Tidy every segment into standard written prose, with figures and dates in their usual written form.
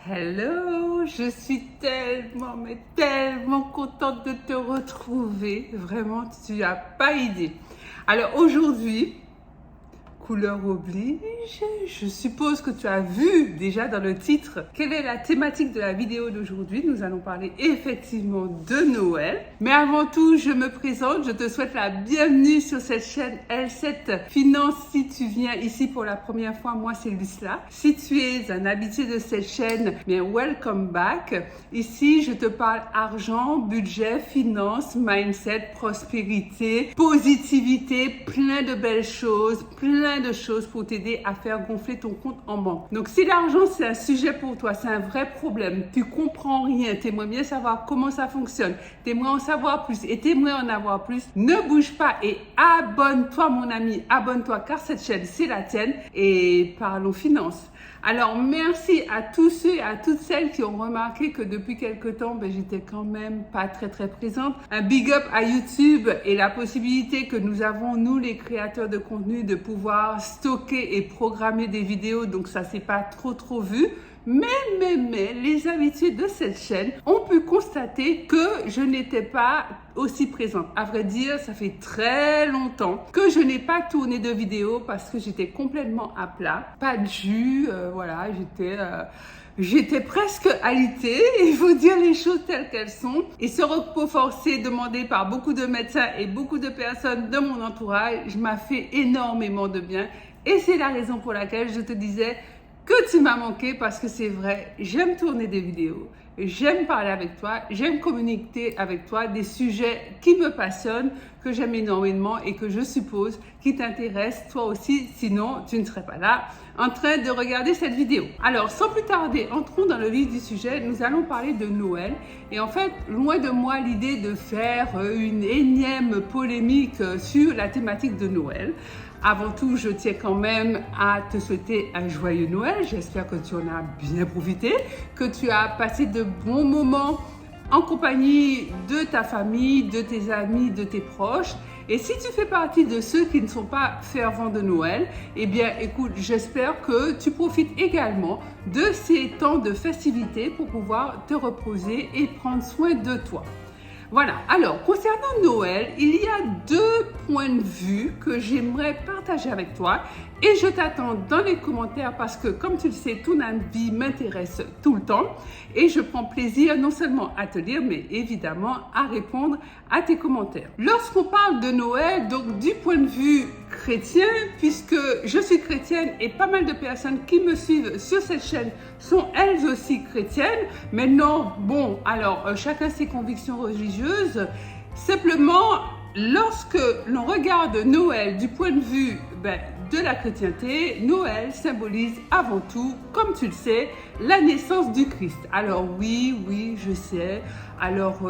Hello, je suis tellement contente de te retrouver. Vraiment, tu n'as pas idée. Alors aujourd'hui, couleur oblige, je suppose que tu as vu déjà dans le titre quelle est la thématique de la vidéo d'aujourd'hui. Nous allons parler effectivement de Noël. Mais avant tout, je me présente, je te souhaite la bienvenue sur cette chaîne L7 Finance. Si tu viens ici pour la première fois, moi c'est Lucla. Si tu es un habitué de cette chaîne, bien welcome back. Ici, je te parle argent, budget, finance, mindset, prospérité, positivité, plein de belles choses, plein de choses pour t'aider à faire gonfler ton compte en banque. Donc si l'argent c'est un sujet pour toi, c'est un vrai problème, tu comprends rien, tu aimerais bien savoir comment ça fonctionne, tu aimerais en savoir plus et tu aimerais en avoir plus, ne bouge pas et abonne-toi mon ami, abonne-toi car cette chaîne c'est la tienne et parlons finances. Alors merci à tous ceux et à toutes celles qui ont remarqué que depuis quelque temps, j'étais quand même pas très présente. Un big up à YouTube et la possibilité que nous avons, nous les créateurs de contenu, de pouvoir stocker et programmer des vidéos. Donc ça s'est pas trop vu. Mais, les habitués de cette chaîne ont pu constater que je n'étais pas aussi présente. À vrai dire, ça fait très longtemps que je n'ai pas tourné de vidéo parce que j'étais complètement à plat. Pas de jus, voilà, j'étais presque alitée, il faut dire les choses telles qu'elles sont. Et ce repos forcé demandé par beaucoup de médecins et beaucoup de personnes de mon entourage m'a fait énormément de bien. Et c'est la raison pour laquelle je te disais que tu m'as manqué parce que c'est vrai, j'aime tourner des vidéos, j'aime parler avec toi, j'aime communiquer avec toi des sujets qui me passionnent, que j'aime énormément et que je suppose qui t'intéressent toi aussi, sinon tu ne serais pas là en train de regarder cette vidéo. Alors sans plus tarder, entrons dans le vif du sujet, nous allons parler de Noël et en fait, loin de moi l'idée de faire une énième polémique sur la thématique de Noël. Avant tout, je tiens quand même à te souhaiter un joyeux Noël. J'espère que tu en as bien profité, que tu as passé de bons moments en compagnie de ta famille, de tes amis, de tes proches. Et si tu fais partie de ceux qui ne sont pas fervents de Noël, eh bien écoute, j'espère que tu profites également de ces temps de festivités pour pouvoir te reposer et prendre soin de toi. Voilà, alors concernant Noël, il y a deux points de vue que j'aimerais partager avec toi et je t'attends dans les commentaires parce que comme tu le sais, ton avis m'intéresse tout le temps et je prends plaisir non seulement à te lire mais évidemment à répondre à tes commentaires. Lorsqu'on parle de Noël, donc du point de vue chrétien, puisque je suis chrétienne et pas mal de personnes qui me suivent sur cette chaîne sont elles aussi chrétiennes, mais non, bon, alors chacun ses convictions religieuses, simplement lorsque l'on regarde Noël du point de vue de la chrétienté, Noël symbolise avant tout, comme tu le sais, la naissance du Christ. Alors oui, je sais. Alors,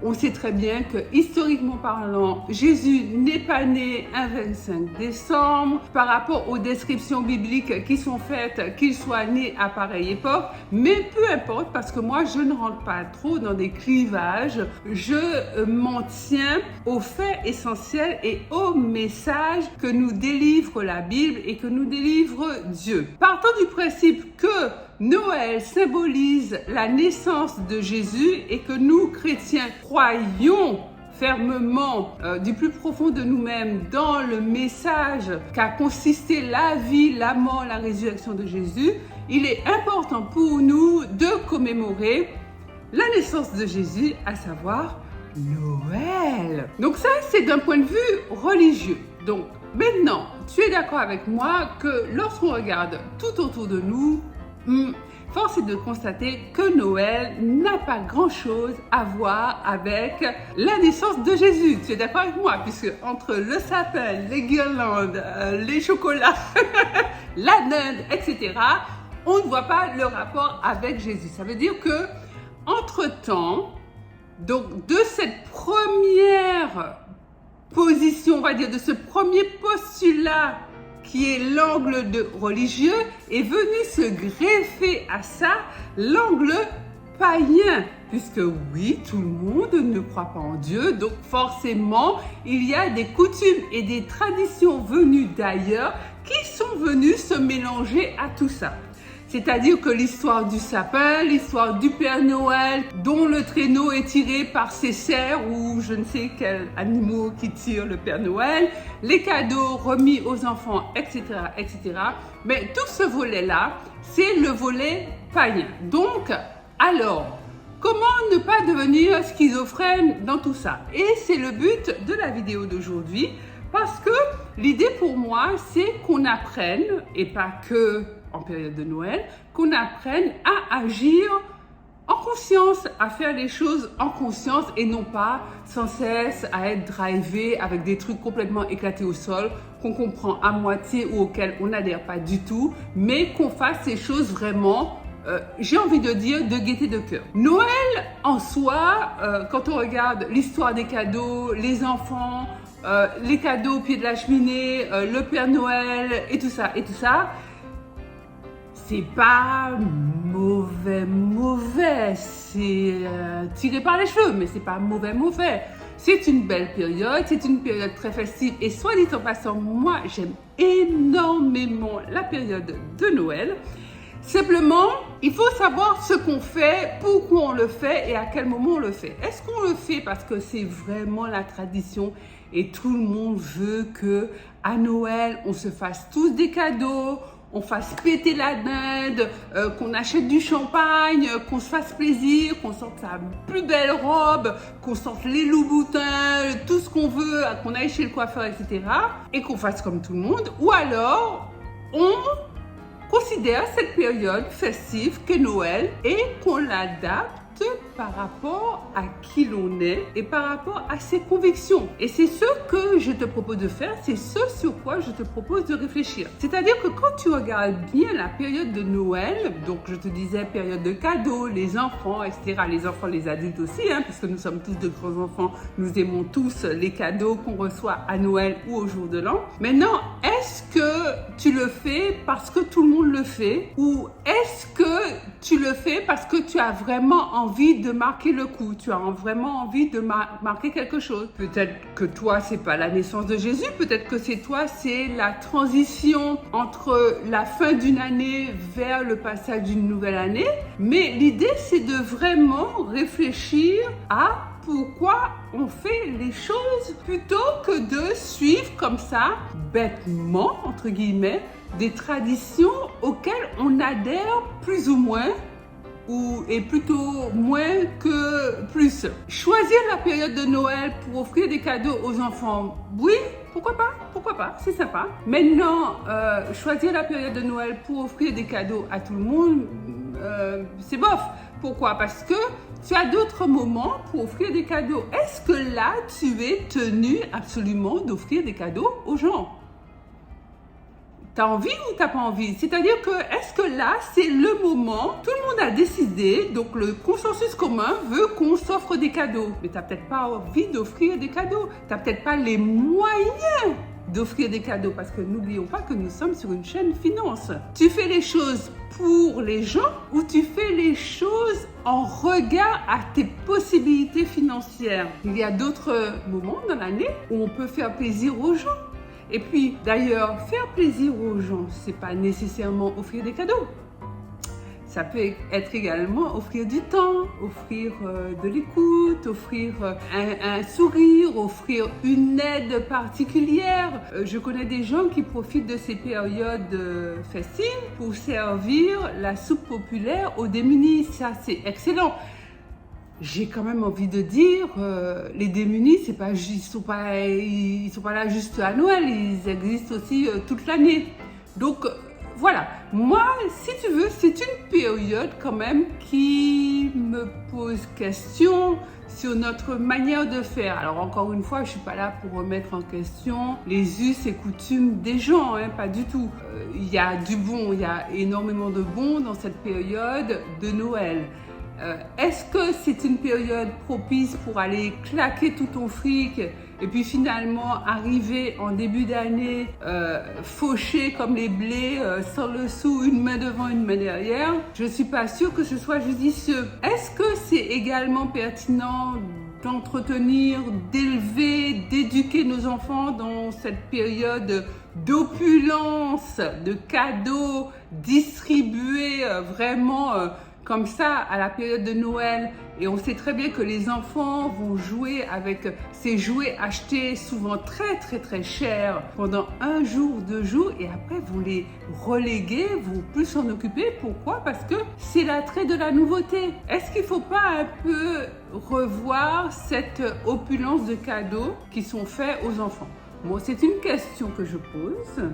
on sait très bien que historiquement parlant, Jésus n'est pas né un 25 décembre par rapport aux descriptions bibliques qui sont faites qu'il soit né à pareille époque. Mais peu importe, parce que moi, je ne rentre pas trop dans des clivages. Je m'en tiens aux faits essentiels et au message que nous délivre la Bible et que nous délivre Dieu. Partons du principe que Noël symbolise la naissance de Jésus et que nous, chrétiens, croyons fermement du plus profond de nous-mêmes dans le message qu'a consisté la vie, la mort, la résurrection de Jésus, il est important pour nous de commémorer la naissance de Jésus, à savoir Noël. Donc ça, c'est d'un point de vue religieux. Donc maintenant, tu es d'accord avec moi que lorsqu'on regarde tout autour de nous, force est de constater que Noël n'a pas grand-chose à voir avec la naissance de Jésus. Tu es d'accord avec moi? Puisque entre le sapin, les guirlandes, les chocolats, la dinde, etc., on ne voit pas le rapport avec Jésus. Ça veut dire que, entre-temps, donc de cette première position, on va dire, de ce premier postulat qui est l'angle de religieux, est venu se greffer à ça l'angle païen. Puisque oui, tout le monde ne croit pas en Dieu, donc forcément, il y a des coutumes et des traditions venues d'ailleurs qui sont venues se mélanger à tout ça. C'est-à-dire que l'histoire du sapin, l'histoire du Père Noël, dont le traîneau est tiré par ses cerfs ou je ne sais quels animaux qui tirent le Père Noël, les cadeaux remis aux enfants, etc., etc. Mais tout ce volet-là, c'est le volet païen. Donc, alors, comment ne pas devenir schizophrène dans tout ça? Et c'est le but de la vidéo d'aujourd'hui, parce que l'idée pour moi, c'est qu'on apprenne, et pas que en période de Noël, qu'on apprenne à agir en conscience, à faire les choses en conscience et non pas sans cesse à être drivé avec des trucs complètement éclatés au sol, qu'on comprend à moitié ou auxquels on n'adhère pas du tout, mais qu'on fasse ces choses vraiment, j'ai envie de dire, de gaieté de cœur. Noël en soi, quand on regarde l'histoire des cadeaux, les enfants, les cadeaux au pied de la cheminée, le Père Noël et tout ça, c'est pas mauvais, c'est tiré par les cheveux, mais c'est pas mauvais. C'est une belle période, c'est une période très festive et soit dit en passant, moi j'aime énormément la période de Noël. Simplement, il faut savoir ce qu'on fait, pourquoi on le fait et à quel moment on le fait. Est-ce qu'on le fait parce que c'est vraiment la tradition et tout le monde veut que à Noël on se fasse tous des cadeaux, on fasse péter la dinde, qu'on achète du champagne, qu'on se fasse plaisir, qu'on sorte sa plus belle robe, qu'on sorte les loups-boutins, tout ce qu'on veut, qu'on aille chez le coiffeur, etc. Et qu'on fasse comme tout le monde. Ou alors, on considère cette période festive qu'est Noël et qu'on l'adapte par rapport à qui l'on est et par rapport à ses convictions. Et c'est ce que je te propose de faire, c'est ce sur quoi je te propose de réfléchir. C'est-à-dire que quand tu regardes bien la période de Noël, donc je te disais période de cadeaux, les enfants, etc. Les enfants, les adultes aussi, puisque nous sommes tous de grands enfants, nous aimons tous les cadeaux qu'on reçoit à Noël ou au jour de l'an. Maintenant, est-ce que tu le fais parce que tout le monde le fait ou est-ce que tu le fais parce que tu as vraiment envie de marquer le coup, tu as vraiment envie de marquer quelque chose. Peut-être que toi, c'est pas la naissance de Jésus, peut-être que c'est la transition entre la fin d'une année vers le passage d'une nouvelle année. Mais l'idée, c'est de vraiment réfléchir à pourquoi on fait les choses plutôt que de suivre comme ça, bêtement, entre guillemets, des traditions auxquelles on adhère plus ou moins et plutôt moins que plus. Choisir la période de Noël pour offrir des cadeaux aux enfants, oui, pourquoi pas, c'est sympa. Maintenant, choisir la période de Noël pour offrir des cadeaux à tout le monde, c'est bof. Pourquoi? Parce que tu as d'autres moments pour offrir des cadeaux. Est-ce que là, tu es tenu absolument d'offrir des cadeaux aux gens? T'as envie ou t'as pas envie? C'est-à-dire que, est-ce que là, c'est le moment, tout le monde a décidé, donc le consensus commun veut qu'on s'offre des cadeaux. Mais t'as peut-être pas envie d'offrir des cadeaux. T'as peut-être pas les moyens d'offrir des cadeaux parce que n'oublions pas que nous sommes sur une chaîne finance. Tu fais les choses pour les gens ou tu fais les choses en regard à tes possibilités financières? Il y a d'autres moments dans l'année où on peut faire plaisir aux gens. Et puis, d'ailleurs, faire plaisir aux gens, c'est pas nécessairement offrir des cadeaux. Ça peut être également offrir du temps, offrir de l'écoute, offrir un sourire, offrir une aide particulière. Je connais des gens qui profitent de ces périodes festives pour servir la soupe populaire aux démunis. Ça, c'est excellent. J'ai quand même envie de dire, les démunis, ils sont pas là juste à Noël, ils existent aussi toute l'année. Donc voilà, moi, si tu veux, c'est une période quand même qui me pose question sur notre manière de faire. Alors encore une fois, je suis pas là pour remettre en question les us et coutumes des gens, pas du tout. Il y a du bon, il y a énormément de bon dans cette période de Noël. Est-ce que c'est une période propice pour aller claquer tout ton fric et puis finalement arriver en début d'année fauché comme les blés, sans le sou, une main devant, une main derrière? Je ne suis pas sûre que ce soit judicieux. Est-ce que c'est également pertinent d'entretenir, d'élever, d'éduquer nos enfants dans cette période d'opulence, de cadeaux distribués vraiment comme ça à la période de Noël. Et on sait très bien que les enfants vont jouer avec ces jouets achetés souvent très chers pendant 1 jour, 2 jours, et après vont les reléguer, vont plus s'en occuper. Pourquoi? Parce que c'est l'attrait de la nouveauté. Est-ce qu'il ne faut pas un peu revoir cette opulence de cadeaux qui sont faits aux enfants? Bon, c'est une question que je pose.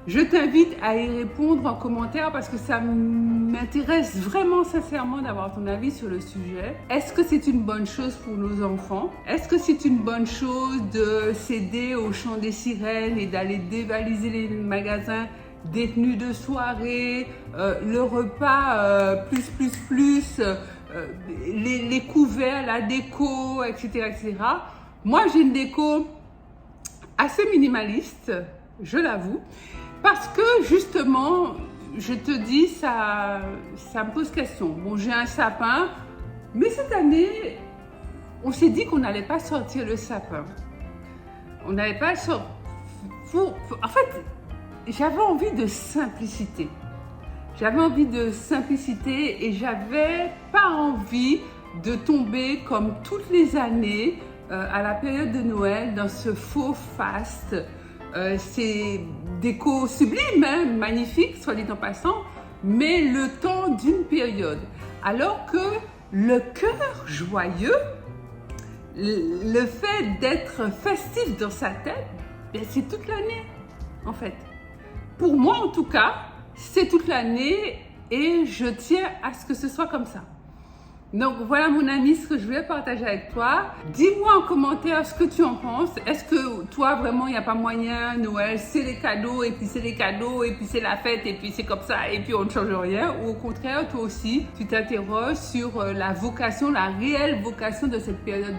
Je t'invite à y répondre en commentaire parce que ça m'intéresse vraiment sincèrement d'avoir ton avis sur le sujet. Est-ce que c'est une bonne chose pour nos enfants? Est-ce que c'est une bonne chose de céder au chant des sirènes et d'aller dévaliser les magasins, des tenues de soirée, le repas les couverts, la déco, etc. Moi, j'ai une déco assez minimaliste, je l'avoue. Parce que justement, je te dis, ça me pose question. Bon, j'ai un sapin, mais cette année, on s'est dit qu'on n'allait pas sortir le sapin. On n'allait pas sortir. En fait, j'avais envie de simplicité. J'avais envie de simplicité et j'avais pas envie de tomber comme toutes les années à la période de Noël dans ce faux faste. C'est déco sublime, hein, magnifique, soit dit en passant, mais le temps d'une période. Alors que le cœur joyeux, le fait d'être festif dans sa tête, ben c'est toute l'année, en fait. Pour moi, en tout cas, c'est toute l'année et je tiens à ce que ce soit comme ça. Donc voilà mon ami, ce que je voulais partager avec toi. Dis-moi en commentaire ce que tu en penses. Est-ce que toi vraiment il n'y a pas moyen, Noël c'est les cadeaux et puis c'est les cadeaux et puis c'est la fête et puis c'est comme ça et puis on ne change rien? Ou au contraire toi aussi tu t'interroges sur la vocation, la réelle vocation de cette période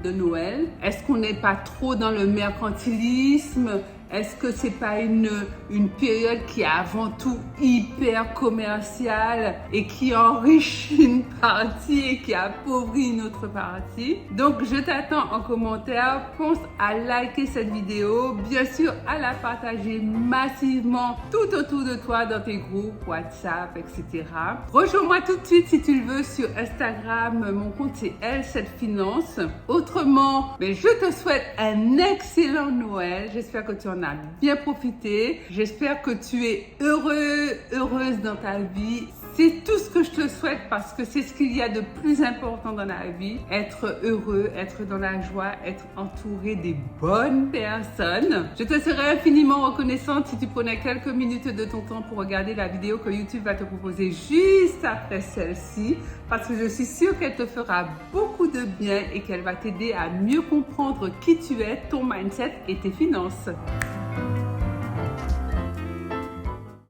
de Noël? Est-ce qu'on n'est pas trop dans le mercantilisme? Est-ce que c'est pas une période qui est avant tout hyper commerciale et qui enrichit une partie et qui appauvrit une autre partie? Donc je t'attends en commentaire. Pense à liker cette vidéo, bien sûr à la partager massivement tout autour de toi dans tes groupes, WhatsApp, etc. Rejoins-moi tout de suite si tu le veux sur Instagram. Mon compte c'est Elle7Finance. Autrement, mais je te souhaite un excellent Noël. J'espère que tu en as bien profité. J'espère que tu es heureuse dans ta vie. C'est tout ce que je te souhaite parce que c'est ce qu'il y a de plus important dans la vie. Être heureux, être dans la joie, être entouré des bonnes personnes. Je te serais infiniment reconnaissante si tu prenais quelques minutes de ton temps pour regarder la vidéo que YouTube va te proposer juste après celle-ci parce que je suis sûre qu'elle te fera beaucoup de bien et qu'elle va t'aider à mieux comprendre qui tu es, ton mindset et tes finances.